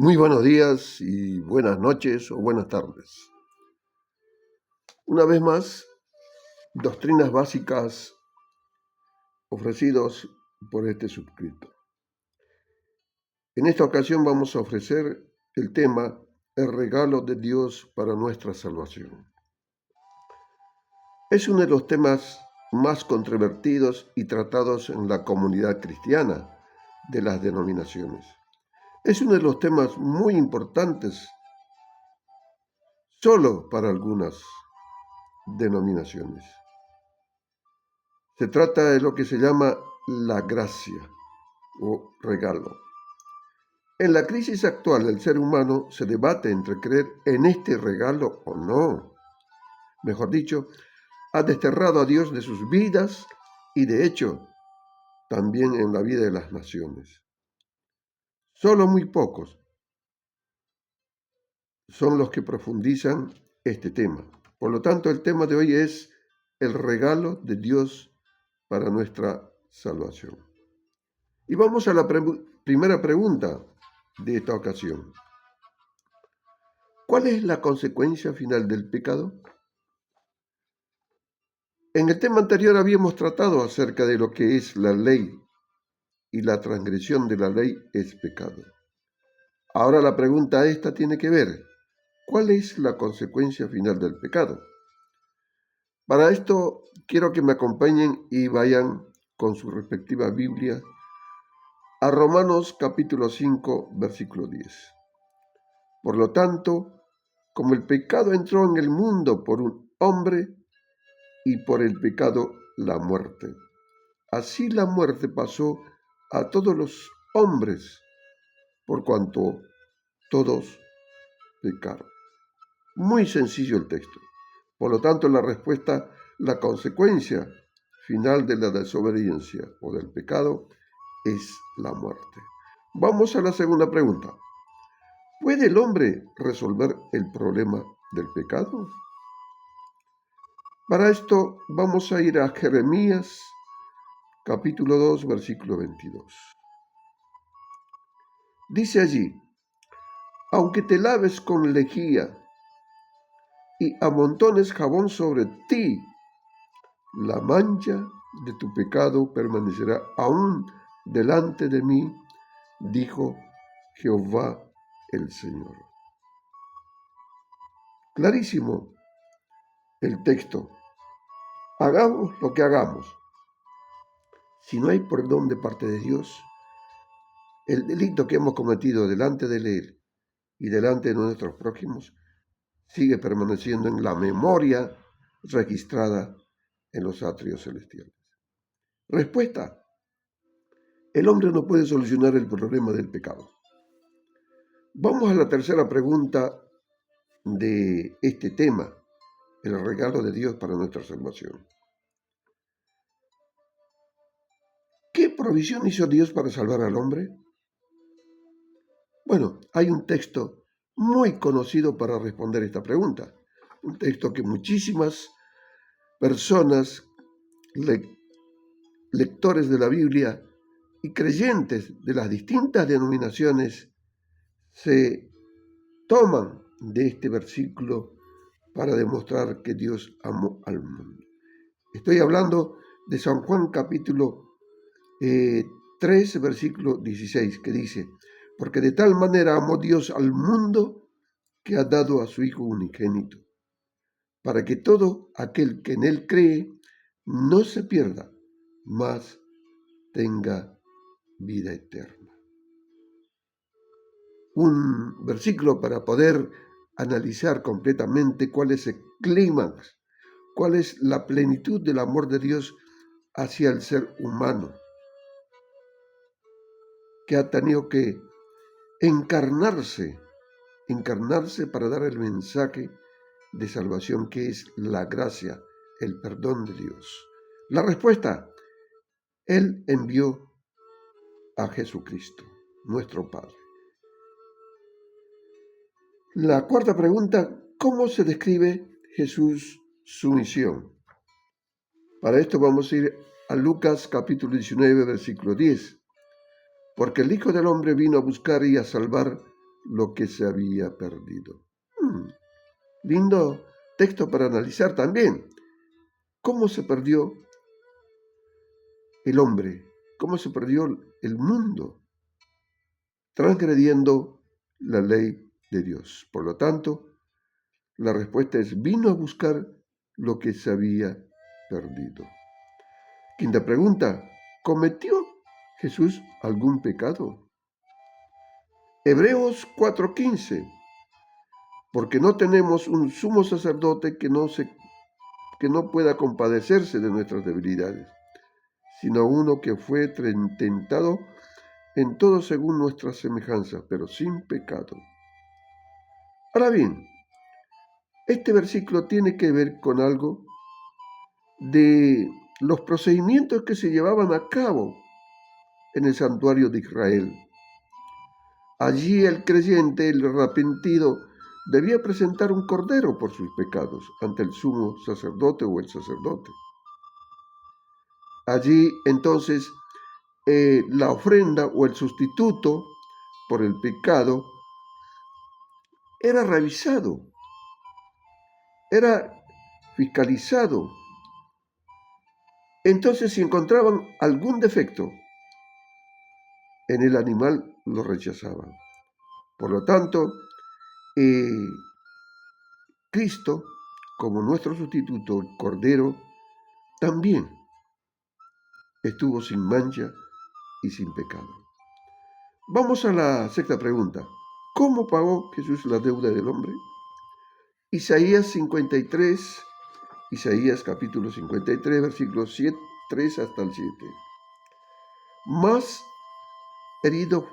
Muy buenos días y buenas noches o buenas tardes. Una vez más, doctrinas básicas ofrecidos por este suscrito. En esta ocasión vamos a ofrecer el tema El regalo de Dios para nuestra salvación. Es uno de los temas más controvertidos y tratados en la comunidad cristiana de las denominaciones. Es uno de los temas muy importantes solo para algunas denominaciones. Se trata de lo que se llama la gracia o regalo. En la crisis actual del ser humano se debate entre creer en este regalo o no. Mejor dicho, ha desterrado a Dios de sus vidas y de hecho también en la vida de las naciones. Solo muy pocos son los que profundizan este tema. Por lo tanto, el tema de hoy es el regalo de Dios para nuestra salvación. Y vamos a la primera pregunta de esta ocasión. ¿Cuál es la consecuencia final del pecado? En el tema anterior habíamos tratado acerca de lo que es la ley y la transgresión de la ley es pecado. Ahora la pregunta esta tiene que ver, ¿cuál es la consecuencia final del pecado? Para esto quiero que me acompañen y vayan con su respectiva Biblia a Romanos capítulo 5, versículo 10. Por lo tanto, como el pecado entró en el mundo por un hombre y por el pecado la muerte, así la muerte pasó a todos los hombres por cuanto todos pecaron. Muy sencillo el texto. Por lo tanto, la consecuencia final de la desobediencia o del pecado es la muerte. Vamos a la segunda pregunta. ¿Puede el hombre resolver el problema del pecado? Para esto vamos a ir a Jeremías capítulo 2, versículo 22. Dice allí, aunque te laves con lejía y amontones jabón sobre ti, la mancha de tu pecado permanecerá aún delante de mí, dijo Jehová el Señor. Clarísimo el texto. Hagamos lo que hagamos. Si no hay perdón de parte de Dios, el delito que hemos cometido delante de Él y delante de nuestros prójimos sigue permaneciendo en la memoria registrada en los atrios celestiales. Respuesta. El hombre no puede solucionar el problema del pecado. Vamos a la tercera pregunta de este tema, el regalo de Dios para nuestra salvación. ¿Qué provisión hizo Dios para salvar al hombre? Bueno, hay un texto muy conocido para responder esta pregunta, un texto que muchísimas personas, lectores de la Biblia y creyentes de las distintas denominaciones se toman de este versículo para demostrar que Dios amó al mundo. Estoy hablando de San Juan capítulo 3, versículo 16, que dice, porque de tal manera amó Dios al mundo que ha dado a su Hijo unigénito, para que todo aquel que en Él cree no se pierda, mas tenga vida eterna. Un versículo para poder analizar completamente cuál es el clímax, cuál es la plenitud del amor de Dios hacia el ser humano, que ha tenido que encarnarse para dar el mensaje de salvación que es la gracia, el perdón de Dios. La respuesta, Él envió a Jesucristo, nuestro Padre. La cuarta pregunta, ¿cómo se describe Jesús su misión? Para esto vamos a ir a Lucas capítulo 19, versículo 10. Porque el Hijo del Hombre vino a buscar y a salvar lo que se había perdido. Lindo texto para analizar también. ¿Cómo se perdió el hombre? ¿Cómo se perdió el mundo? Transgrediendo la ley de Dios. Por lo tanto, la respuesta es: vino a buscar lo que se había perdido. Quinta pregunta: ¿cometió Jesús algún pecado? Hebreos 4:15: porque no tenemos un sumo sacerdote que no pueda compadecerse de nuestras debilidades, sino uno que fue tentado en todo según nuestra semejanza, pero sin pecado. Ahora bien, este versículo tiene que ver con algo de los procedimientos que se llevaban a cabo en el santuario de Israel. Allí el creyente, el arrepentido, debía presentar un cordero por sus pecados ante el sumo sacerdote o el sacerdote. Allí entonces la ofrenda o el sustituto por el pecado era revisado, era fiscalizado. Entonces, si encontraban algún defecto en el animal, lo rechazaban. Por lo tanto, Cristo, como nuestro sustituto, el Cordero, también estuvo sin mancha y sin pecado. Vamos a la sexta pregunta. ¿Cómo pagó Jesús la deuda del hombre? Isaías 53, Isaías capítulo 53, versículos 3 hasta el 7. Más herido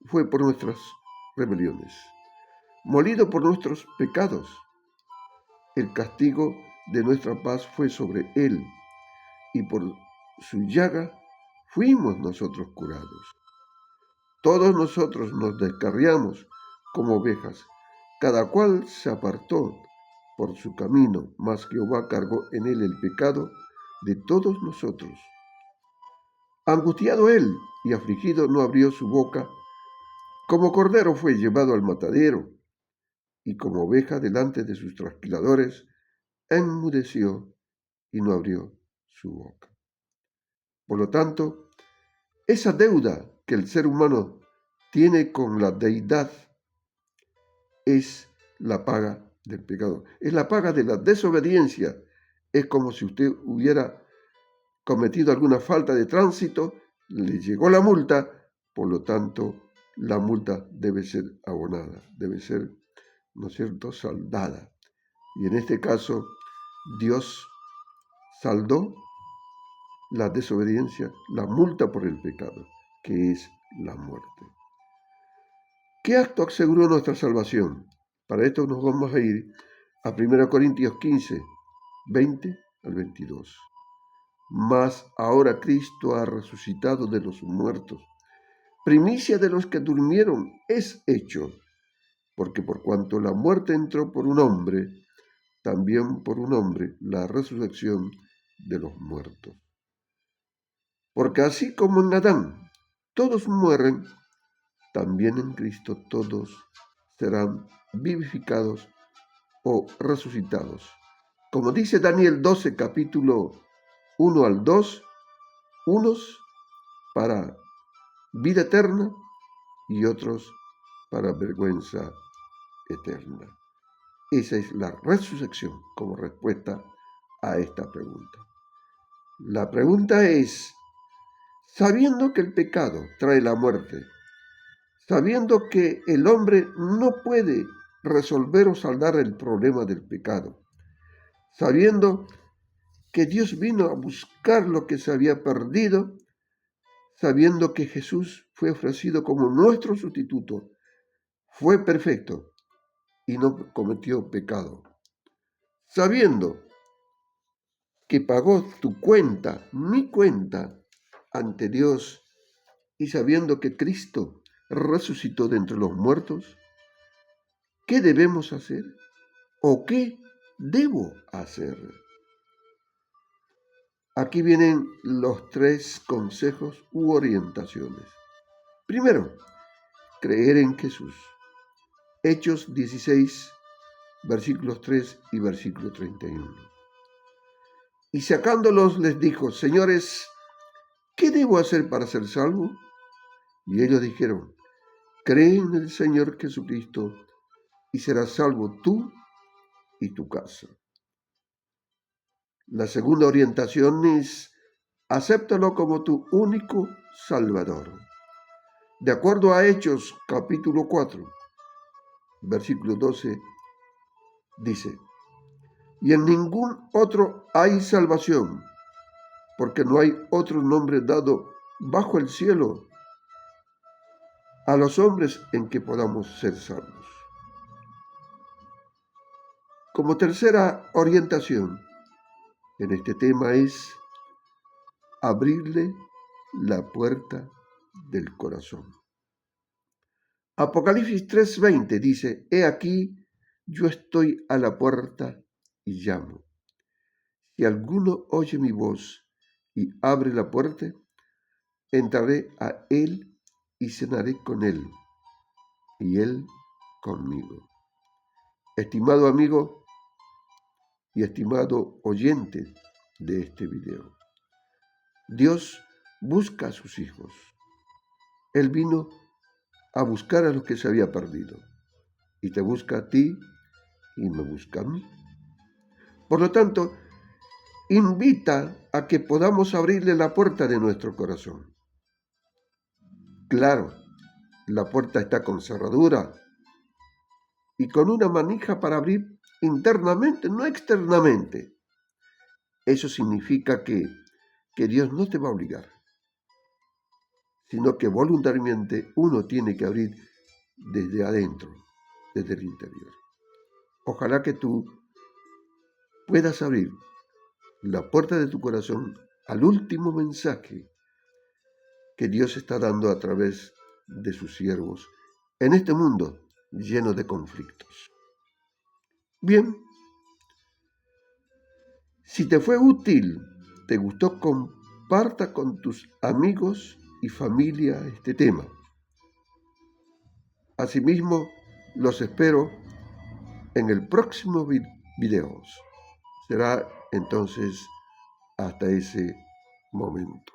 fue por nuestras rebeliones, molido por nuestros pecados. El castigo de nuestra paz fue sobre él, y por su llaga fuimos nosotros curados. Todos nosotros nos descarriamos como ovejas, cada cual se apartó por su camino, mas Jehová cargó en él el pecado de todos nosotros. Angustiado él y afligido no abrió su boca, como cordero fue llevado al matadero, y como oveja delante de sus trasquiladores, enmudeció y no abrió su boca. Por lo tanto, esa deuda que el ser humano tiene con la deidad es la paga del pecado, es la paga de la desobediencia. Es como si usted hubiera cometido alguna falta de tránsito, le llegó la multa, por lo tanto, la multa debe ser abonada, debe ser, ¿no es cierto?, saldada. Y en este caso, Dios saldó la desobediencia, la multa por el pecado, que es la muerte. ¿Qué acto aseguró nuestra salvación? Para esto nos vamos a ir a 1 Corintios 15, 20 al 22. Mas ahora Cristo ha resucitado de los muertos, primicia de los que durmieron es hecho, porque por cuanto la muerte entró por un hombre, también por un hombre la resurrección de los muertos. Porque así como en Adán todos mueren, también en Cristo todos serán vivificados o resucitados. Como dice Daniel 12, capítulo 1 al 2, unos para vida eterna y otros para vergüenza eterna. Esa es la resurrección como respuesta a esta pregunta. La pregunta es: sabiendo que el pecado trae la muerte, sabiendo que el hombre no puede resolver o saldar el problema del pecado, sabiendo que Dios vino a buscar lo que se había perdido, sabiendo que Jesús fue ofrecido como nuestro sustituto, fue perfecto y no cometió pecado, sabiendo que pagó tu cuenta, mi cuenta, ante Dios, y sabiendo que Cristo resucitó de entre los muertos, ¿qué debemos hacer? ¿O qué debo hacer? Aquí vienen los 3 consejos u orientaciones. Primero, creer en Jesús. Hechos 16, versículos 3 y versículo 31. Y sacándolos les dijo: Señores, ¿qué debo hacer para ser salvo? Y ellos dijeron: Cree en el Señor Jesucristo y serás salvo tú y tu casa. La segunda orientación es: acéptalo como tu único Salvador. De acuerdo a Hechos capítulo 4, versículo 12, dice: Y en ningún otro hay salvación, porque no hay otro nombre dado bajo el cielo a los hombres en que podamos ser salvos. Como tercera orientación en este tema es abrirle la puerta del corazón. Apocalipsis 3:20 dice: He aquí, yo estoy a la puerta y llamo. Si alguno oye mi voz y abre la puerta, entraré a él y cenaré con él, y él conmigo. Estimado amigo y estimado oyente de este video, Dios busca a sus hijos. Él vino a buscar a los que se había perdido, y te busca a ti y me busca a mí. Por lo tanto, invita a que podamos abrirle la puerta de nuestro corazón. Claro, la puerta está con cerradura y con una manija para abrir internamente, no externamente. Eso significa que Dios no te va a obligar, sino que voluntariamente uno tiene que abrir desde adentro, desde el interior. Ojalá que tú puedas abrir la puerta de tu corazón al último mensaje que Dios está dando a través de sus siervos en este mundo lleno de conflictos. Bien, si te fue útil, te gustó, comparta con tus amigos y familia este tema. Asimismo, los espero en el próximo video. Será entonces hasta ese momento.